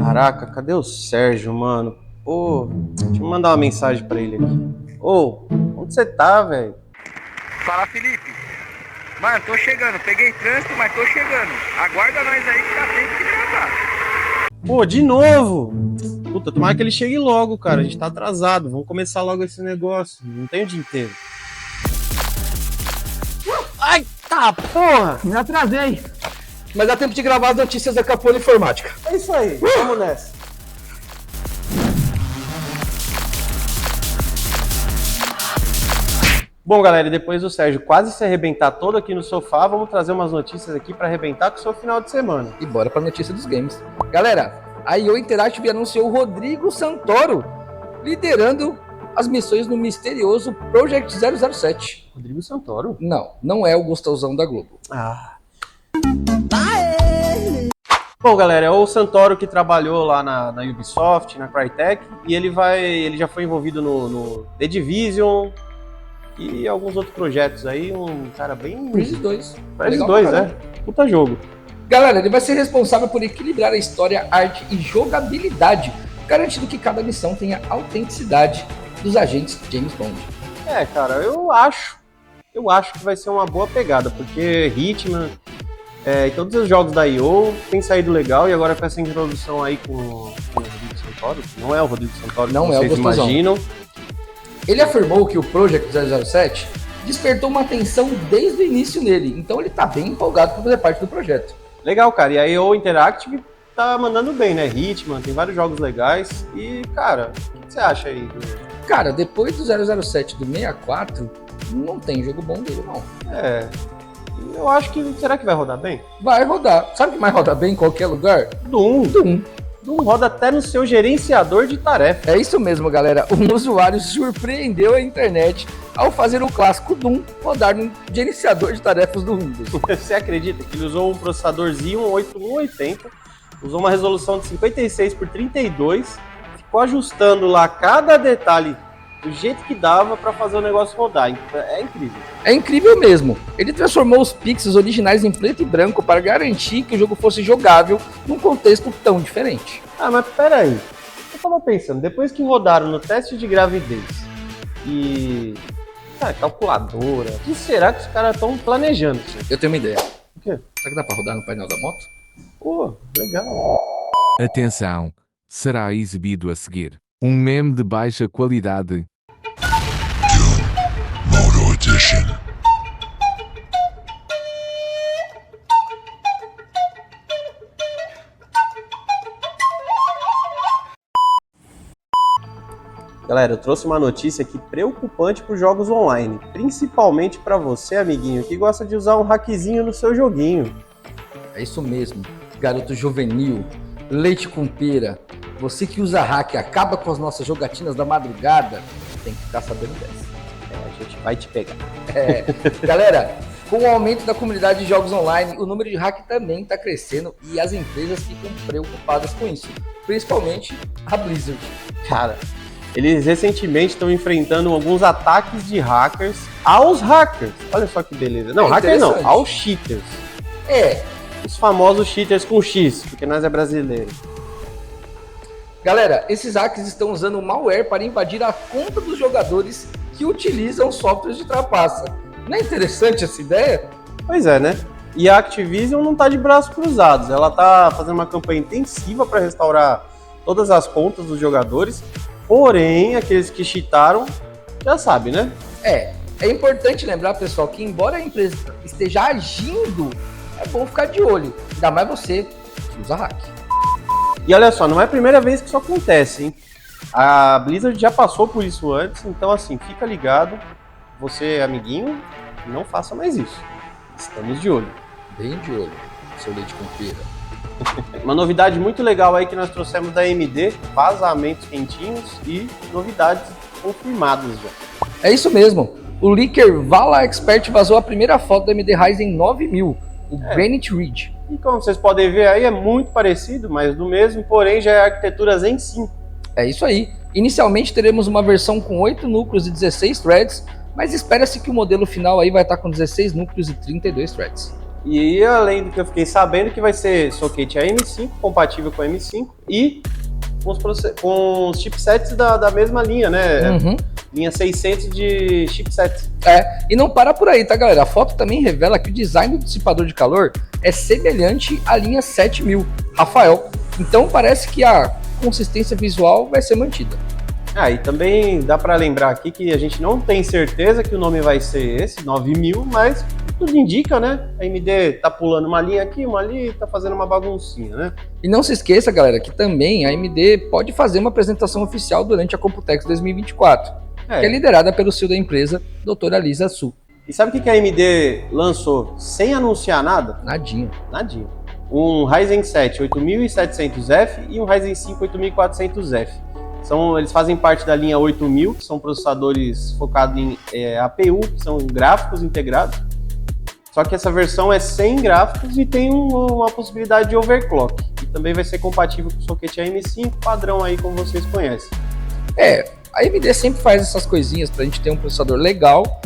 Caraca, cadê o Sérgio, mano? Ô, deixa eu mandar uma mensagem pra ele aqui. Ô, onde você tá, velho? Fala, Felipe. Mano, tô chegando. Peguei trânsito, mas tô chegando. Aguarda nós aí que dá tempo de gravar. Pô, de novo! Puta, tomara que ele chegue logo, cara. A gente tá atrasado. Vamos começar logo esse negócio. Não tem o dia inteiro. Ai, tá, porra! Me atrasei. Mas dá tempo de gravar as notícias da Capoeira Informática. É isso aí, vamos nessa. Bom, galera, depois do Sérgio quase se arrebentar todo aqui no sofá, vamos trazer umas notícias aqui pra arrebentar com o seu final de semana. E bora pra notícia dos games. Galera, a IO Interactive anunciou o Rodrigo Santoro liderando as missões no misterioso Project 007. Rodrigo Santoro? Não é o gostosão da Globo. Bom, galera, é o Santoro que trabalhou lá na Ubisoft, na Crytek, e ele já foi envolvido no The Division e alguns outros projetos aí, um cara bem... Crysis 2. Crysis 2, puta jogo. Galera, ele vai ser responsável por equilibrar a história, arte e jogabilidade, garantindo que cada missão tenha autenticidade dos agentes James Bond. É, cara, eu acho que vai ser uma boa pegada, porque Hitman e todos os jogos da IO tem saído legal, e agora com essa introdução aí com o Rodrigo Santoro, não é o Rodrigo Santoro que vocês imaginam. Ele afirmou que o Project 007 despertou uma atenção desde o início nele, então ele tá bem empolgado por fazer parte do projeto. Legal, cara, e a IO Interactive tá mandando bem, né? Hitman, tem vários jogos legais, e, cara, o que você acha aí? Cara, depois do 007 do 64, não tem jogo bom dele, não. Eu acho que... Será que vai rodar bem? Vai rodar. Sabe o que mais roda bem em qualquer lugar? Doom roda até no seu gerenciador de tarefas. É isso mesmo, galera. Um usuário surpreendeu a internet ao fazer o clássico Doom rodar no gerenciador de tarefas do Windows. Você acredita que ele usou um processador Xeon 8180, usou uma resolução de 56 por 32, ficou ajustando lá cada detalhe do jeito que dava para fazer o negócio rodar. É incrível. É incrível mesmo. Ele transformou os pixels originais em preto e branco para garantir que o jogo fosse jogável num contexto tão diferente. Ah, mas peraí. Eu tava pensando, depois que rodaram no teste de gravidez e... calculadora, o que será que os caras estão planejando? Eu tenho uma ideia. O quê? Será que dá para rodar no painel da moto? Pô, legal. Atenção, será exibido a seguir um meme de baixa qualidade. Moto Edition. Galera, eu trouxe uma notícia aqui preocupante para os jogos online, principalmente para você, amiguinho, que gosta de usar um hackzinho no seu joguinho. É isso mesmo, garoto juvenil, leite com pera, você que usa hack e acaba com as nossas jogatinas da madrugada, tem que ficar sabendo dessa. A gente vai te pegar. Galera, com o aumento da comunidade de jogos online, o número de hack também está crescendo e as empresas ficam preocupadas com isso, principalmente a Blizzard. Cara, eles recentemente estão enfrentando alguns ataques de hackers aos hackers. Olha só que beleza. Não, hackers não, aos cheaters. Os famosos cheaters com X, porque nós é brasileiro. Galera, esses hackers estão usando malware para invadir a conta dos jogadores que utilizam softwares de trapaça. Não é interessante essa ideia? Pois é, né? E a Activision não tá de braços cruzados. Ela tá fazendo uma campanha intensiva para restaurar todas as contas dos jogadores. Porém, aqueles que cheataram, já sabe, né? É importante lembrar, pessoal, que embora a empresa esteja agindo, é bom ficar de olho. Ainda mais você que usa hack. E olha só, não é a primeira vez que isso acontece, hein? A Blizzard já passou por isso antes, então assim, fica ligado. Você, amiguinho, não faça mais isso. Estamos de olho. Bem de olho, seu leite com pera. Uma novidade muito legal aí que nós trouxemos da AMD, vazamentos quentinhos e novidades confirmadas já. É isso mesmo. O leaker Vala Expert vazou a primeira foto da AMD Ryzen 9000, o Granite Ridge. E como vocês podem ver aí, é muito parecido, mas do mesmo, porém já é arquitetura Zen 5. É isso aí. Inicialmente teremos uma versão com 8 núcleos e 16 threads, mas espera-se que o modelo final aí vai estar com 16 núcleos e 32 threads. E além do que eu fiquei sabendo que vai ser socket AM5, compatível com a M5 e com os chipsets da mesma linha, né? Uhum. Linha 600 de chipsets. E não para por aí, tá, galera? A foto também revela que o design do dissipador de calor é semelhante à linha 7000 Rafael. Então parece que a consistência visual vai ser mantida. E também dá para lembrar aqui que a gente não tem certeza que o nome vai ser esse, 9000, mas tudo indica, né? A AMD tá pulando uma linha aqui, uma ali, tá fazendo uma baguncinha, né? E não se esqueça, galera, que também a AMD pode fazer uma apresentação oficial durante a Computex 2024, que é liderada pelo CEO da empresa, doutora Lisa Su. E sabe o que a AMD lançou sem anunciar nada? Nadinha. Um Ryzen 7 8700F e um Ryzen 5 8400F. Eles fazem parte da linha 8000, que são processadores focados em APU, que são gráficos integrados. Só que essa versão é sem gráficos e tem uma possibilidade de overclock. E também vai ser compatível com o socket AM5, padrão aí como vocês conhecem. A AMD sempre faz essas coisinhas pra gente ter um processador legal,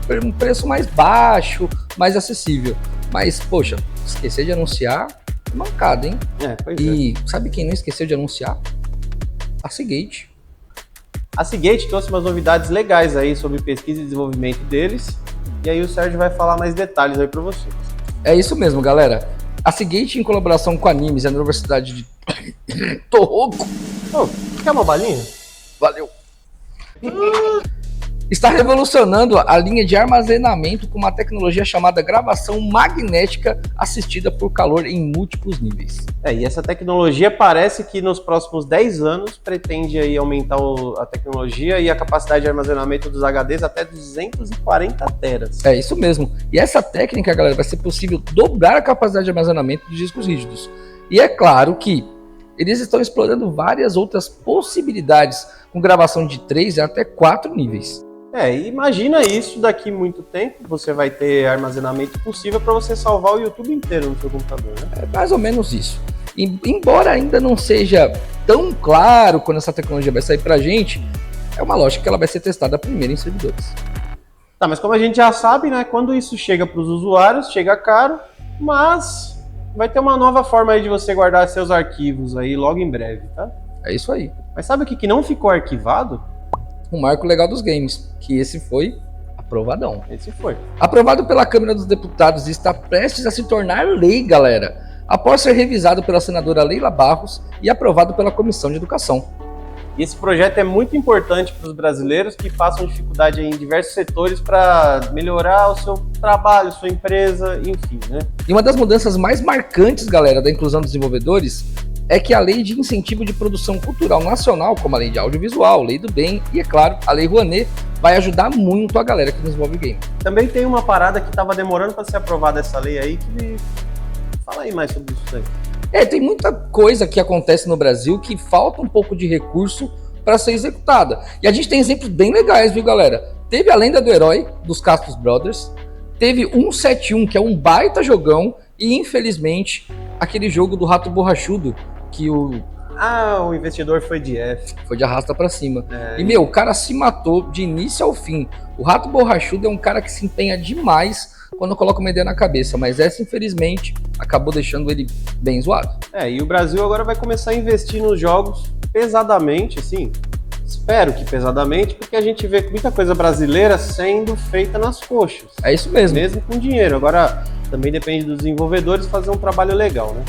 por um preço mais baixo, mais acessível. Mas, poxa, esquecer de anunciar, mancada, hein? E sabe quem não esqueceu de anunciar? A Seagate. A Seagate trouxe umas novidades legais aí sobre pesquisa e desenvolvimento deles. E aí o Sérgio vai falar mais detalhes aí pra vocês. É isso mesmo, galera. A Seagate, em colaboração com a Nimes e a Universidade de Tohoku. Quer uma balinha? Valeu. Está revolucionando a linha de armazenamento com uma tecnologia chamada gravação magnética assistida por calor em múltiplos níveis. E essa tecnologia parece que nos próximos 10 anos pretende aí aumentar a tecnologia e a capacidade de armazenamento dos HDs até 240 teras. É isso mesmo. E essa técnica, galera, vai ser possível dobrar a capacidade de armazenamento dos discos rígidos. E é claro que eles estão explorando várias outras possibilidades com gravação de 3 e até 4 níveis. Imagina isso daqui muito tempo, você vai ter armazenamento possível para você salvar o YouTube inteiro no seu computador, né? É mais ou menos isso. E, embora ainda não seja tão claro quando essa tecnologia vai sair pra gente, é uma lógica que ela vai ser testada primeiro em servidores. Mas como a gente já sabe, né, quando isso chega para os usuários, chega caro, mas vai ter uma nova forma aí de você guardar seus arquivos aí logo em breve, tá? É isso aí. Mas sabe o que não ficou arquivado? Um marco legal dos games, que esse foi aprovadão. Esse foi. Aprovado pela Câmara dos Deputados e está prestes a se tornar lei, galera, após ser revisado pela senadora Leila Barros e aprovado pela Comissão de Educação. E esse projeto é muito importante para os brasileiros que passam dificuldade em diversos setores para melhorar o seu trabalho, sua empresa, enfim, né? E uma das mudanças mais marcantes, galera, da inclusão dos desenvolvedores é que a Lei de Incentivo de Produção Cultural Nacional, como a Lei de Audiovisual, Lei do Bem e, é claro, a Lei Rouanet, vai ajudar muito a galera que desenvolve game. Também tem uma parada que estava demorando para ser aprovada essa lei aí, que... Fala aí mais sobre isso aí. Tem muita coisa que acontece no Brasil que falta um pouco de recurso para ser executada. E a gente tem exemplos bem legais, viu, galera? Teve a Lenda do Herói, dos Castros Brothers, teve 171, que é um baita jogão, e infelizmente, aquele jogo do Rato Borrachudo, que o investidor foi de F. Foi de arrasta pra cima. E, o cara se matou de início ao fim. O Rato Borrachudo é um cara que se empenha demais quando coloca uma ideia na cabeça, mas essa, infelizmente, acabou deixando ele bem zoado. E o Brasil agora vai começar a investir nos jogos pesadamente, assim, espero que pesadamente, porque a gente vê muita coisa brasileira sendo feita nas coxas. É isso mesmo. Mesmo com dinheiro. Agora, também depende dos desenvolvedores fazer um trabalho legal, né?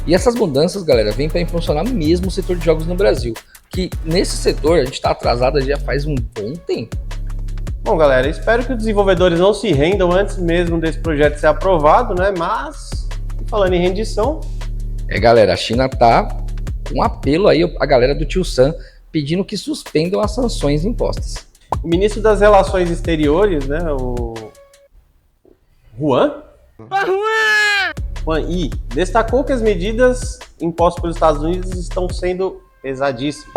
E essas mudanças, galera, vêm para impulsionar mesmo o setor de jogos no Brasil, que nesse setor a gente está atrasado já faz um bom tempo. Bom, galera, espero que os desenvolvedores não se rendam antes mesmo desse projeto ser aprovado, né? Mas, falando em rendição... galera, a China tá com um apelo aí a galera do Tio Sam pedindo que suspendam as sanções impostas. O ministro das Relações Exteriores, né, o Huan Yi, destacou que as medidas impostas pelos Estados Unidos estão sendo pesadíssimas.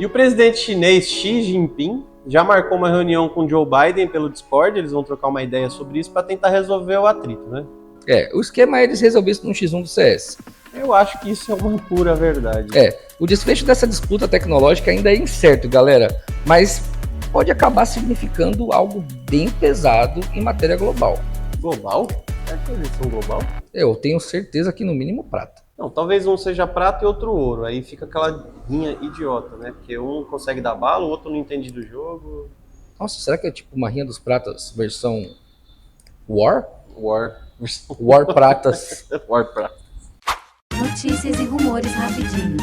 E o presidente chinês Xi Jinping já marcou uma reunião com Joe Biden pelo Discord, eles vão trocar uma ideia sobre isso para tentar resolver o atrito, né? O esquema é eles resolverem isso no X1 do CS. Eu acho que isso é uma pura verdade. O desfecho dessa disputa tecnológica ainda é incerto, galera, mas pode acabar significando algo bem pesado em matéria global. Global? Será que eles são global? Eu tenho certeza que no mínimo prata. Não, talvez um seja prata e outro ouro. Aí fica aquela rinha idiota, né? Porque um consegue dar bala, o outro não entende do jogo. Nossa, será que é tipo uma rinha dos pratas versão War? War. War pratas. War prata. Notícias e rumores rapidinhos.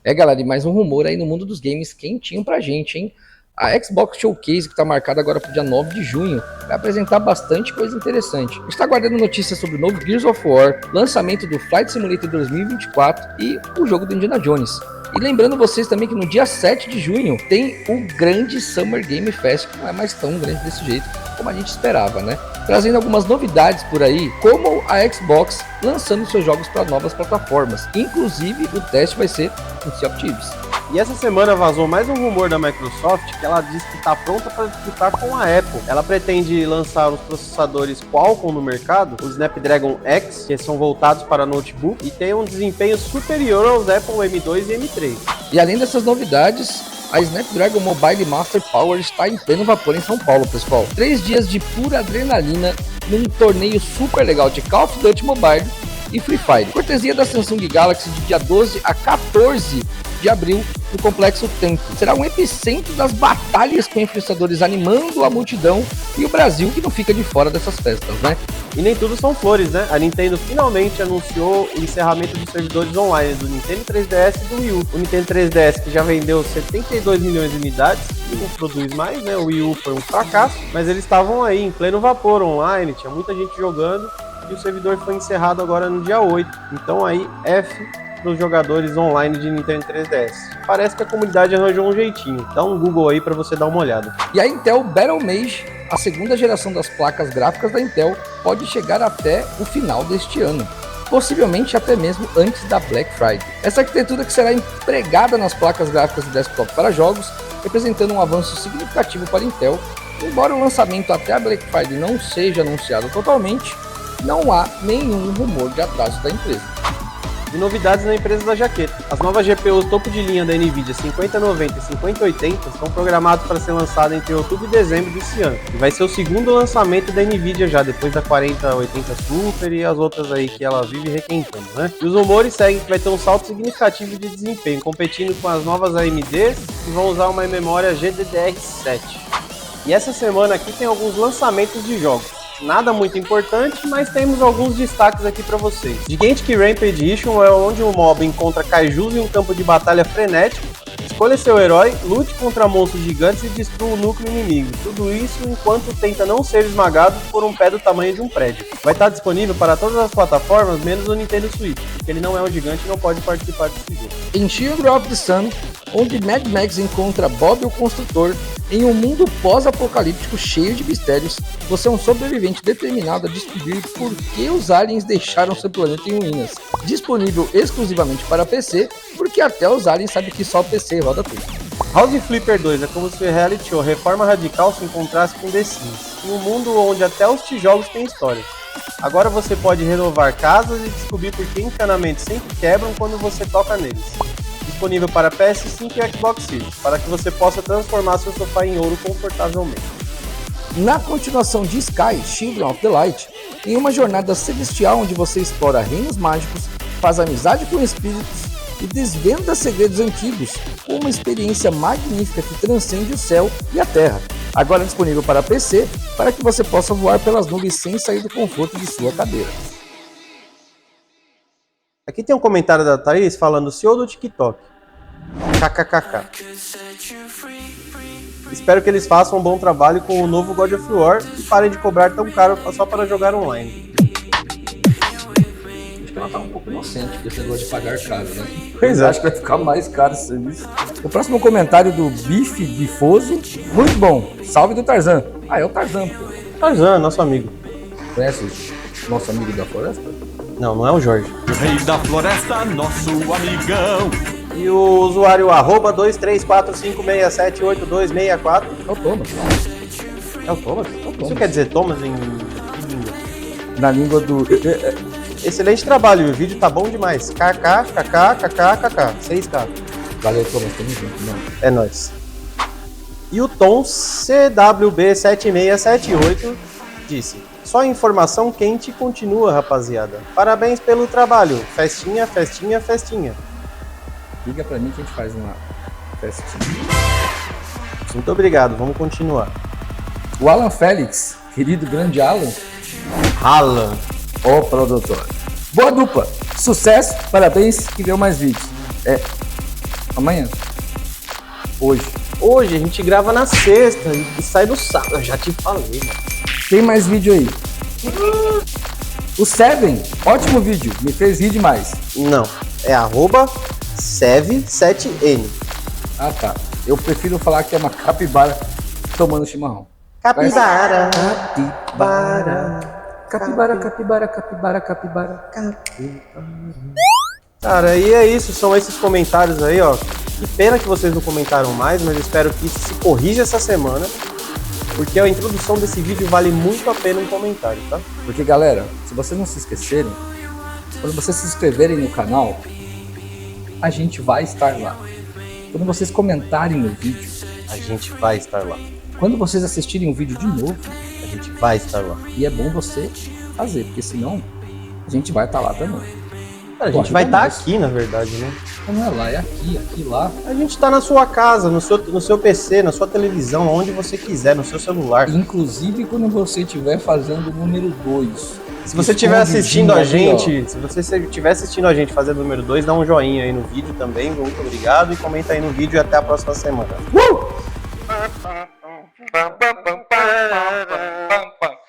Galera, e mais um rumor aí no mundo dos games quentinho pra gente, hein? A Xbox Showcase, que tá marcada agora pro dia 9 de junho, vai apresentar bastante coisa interessante. A gente tá aguardando notícias sobre o novo Gears of War, lançamento do Flight Simulator 2024 e o jogo do Indiana Jones. E lembrando vocês também que no dia 7 de junho tem o grande Summer Game Fest, que não é mais tão grande desse jeito como a gente esperava, né? Trazendo algumas novidades por aí, como a Xbox lançando seus jogos para novas plataformas. Inclusive, o teste vai ser no Sea of Thieves. E essa semana vazou mais um rumor da Microsoft que ela diz que está pronta para disputar com a Apple. Ela pretende lançar os processadores Qualcomm no mercado, os Snapdragon X, que são voltados para notebook e tem um desempenho superior aos Apple M2 e M3. E além dessas novidades, a Snapdragon Mobile Master Power está em pleno vapor em São Paulo, pessoal. 3 dias de pura adrenalina num torneio super legal de Call of Duty Mobile e Free Fire. Cortesia da Samsung Galaxy de dia 12 a 14 de abril no Complexo Tempo. Será um epicentro das batalhas com influenciadores animando a multidão e o Brasil que não fica de fora dessas festas, né? E nem tudo são flores, né? A Nintendo finalmente anunciou o encerramento dos servidores online do Nintendo 3DS e do Wii U. O Nintendo 3DS que já vendeu 72 milhões de unidades e não produz mais, né? O Wii U foi um fracasso, mas eles estavam aí em pleno vapor online, tinha muita gente jogando e o servidor foi encerrado agora no dia 8. Então aí, F para os jogadores online de Nintendo 3DS. Parece que a comunidade arranjou um jeitinho. Dá um Google aí para você dar uma olhada. E a Intel Battlemage, a segunda geração das placas gráficas da Intel, pode chegar até o final deste ano, possivelmente até mesmo antes da Black Friday. Essa arquitetura que será empregada nas placas gráficas de desktop para jogos, representando um avanço significativo para a Intel. Embora o lançamento até a Black Friday não seja anunciado totalmente, não há nenhum rumor de atraso da empresa. E novidades na empresa da jaqueta. As novas GPUs topo de linha da Nvidia 5090 e 5080 estão programadas para ser lançadas entre outubro e dezembro desse ano. E vai ser o segundo lançamento da Nvidia já, depois da 4080 Super e as outras aí que ela vive requentando, né? E os rumores seguem que vai ter um salto significativo de desempenho, competindo com as novas AMDs que vão usar uma memória GDDR7. E essa semana aqui tem alguns lançamentos de jogos. Nada muito importante, mas temos alguns destaques aqui para vocês. Gigante Rampage Edition é onde o mob encontra kaijus em um campo de batalha frenético. Escolha seu herói, lute contra monstros gigantes e destrua o núcleo inimigo. Tudo isso enquanto tenta não ser esmagado por um pé do tamanho de um prédio. Vai estar disponível para todas as plataformas, menos o Nintendo Switch, porque ele não é um gigante e não pode participar desse jogo. Em Children of the Sun, onde Mad Max encontra Bob o Construtor em um mundo pós-apocalíptico cheio de mistérios, você é um sobrevivente determinado a descobrir por que os aliens deixaram seu planeta em ruínas. Disponível exclusivamente para PC, porque até os aliens sabem que só PC roda tudo. House Flipper 2 é como se o reality show Reforma Radical se encontrasse com The Sims, em um mundo onde até os tijolos têm história. Agora você pode renovar casas e descobrir por que encanamentos sempre quebram quando você toca neles. Disponível para PS5 e Xbox Series, para que você possa transformar seu sofá em ouro confortavelmente. Na continuação de Sky, Children of the Light, em uma jornada celestial onde você explora reinos mágicos, faz amizade com espíritos e desvenda segredos antigos, com uma experiência magnífica que transcende o céu e a terra. Agora disponível para PC, para que você possa voar pelas nuvens sem sair do conforto de sua cadeira. Aqui tem um comentário da Thaís falando CEO do TikTok. KKKK. Espero que eles façam um bom trabalho com o novo God of War e parem de cobrar tão caro só para jogar online. Acho que ela tá um pouco inocente com esse negócio de pagar caro, né? Pois é. Acho que vai ficar mais caro esse serviço. O próximo comentário do Bife Bifoso. Muito bom. Salve do Tarzan. Ah, é o Tarzan, pô. Tarzan, nosso amigo. Conhece o nosso amigo da floresta? Não, não é o Jorge. O rei da floresta, nosso amigão. E o usuário @23456782264 É o Thomas. é o Thomas? Thomas. Isso quer dizer Thomas em língua? Na língua do... Excelente trabalho, o vídeo tá bom demais. KK, KK, KK, KK. 6K. Valeu, Thomas. Tamo junto, mano. É nóis. E o Tom CWB7678 disse: só informação quente continua, rapaziada. Parabéns pelo trabalho. Festinha, festinha, festinha. Liga pra mim que a gente faz uma festinha. Muito obrigado, vamos continuar. O Alan Félix, querido grande Alan. Alan. Ô, produtor. Boa dupla. Sucesso, parabéns e deu mais vídeos. Amanhã. Hoje a gente grava na sexta e sai do sábado. Eu já te falei, mano. Tem mais vídeo aí. O Seven, ótimo vídeo, me fez rir demais. Não, é @sev7n. Ah, tá. Eu prefiro falar que é uma capibara tomando chimarrão. Capibara. Capibara, capibara, capibara, capibara. Cara, e é isso, são esses comentários aí, ó. Que pena que vocês não comentaram mais, mas espero que isso se corrija essa semana, porque a introdução desse vídeo vale muito a pena um comentário, tá? Porque, galera, se vocês não se esquecerem, quando vocês se inscreverem no canal, a gente vai estar lá. Quando vocês comentarem no vídeo, A gente vai estar lá. quando vocês assistirem o vídeo de novo, A gente vai estar lá. e é bom você fazer, porque senão a gente vai estar lá também. A gente vai estar aqui, na verdade, né? Não é lá, é aqui, lá. A gente tá na sua casa, no seu PC, na sua televisão, onde você quiser, no seu celular. Inclusive quando você estiver fazendo o número 2. Se você estiver assistindo a gente, se você estiver assistindo a gente fazendo o número 2, dá um joinha aí no vídeo também, muito obrigado, e comenta aí no vídeo e até a próxima semana. Pam, pam, pam, pam, pam, pam, pam, pam.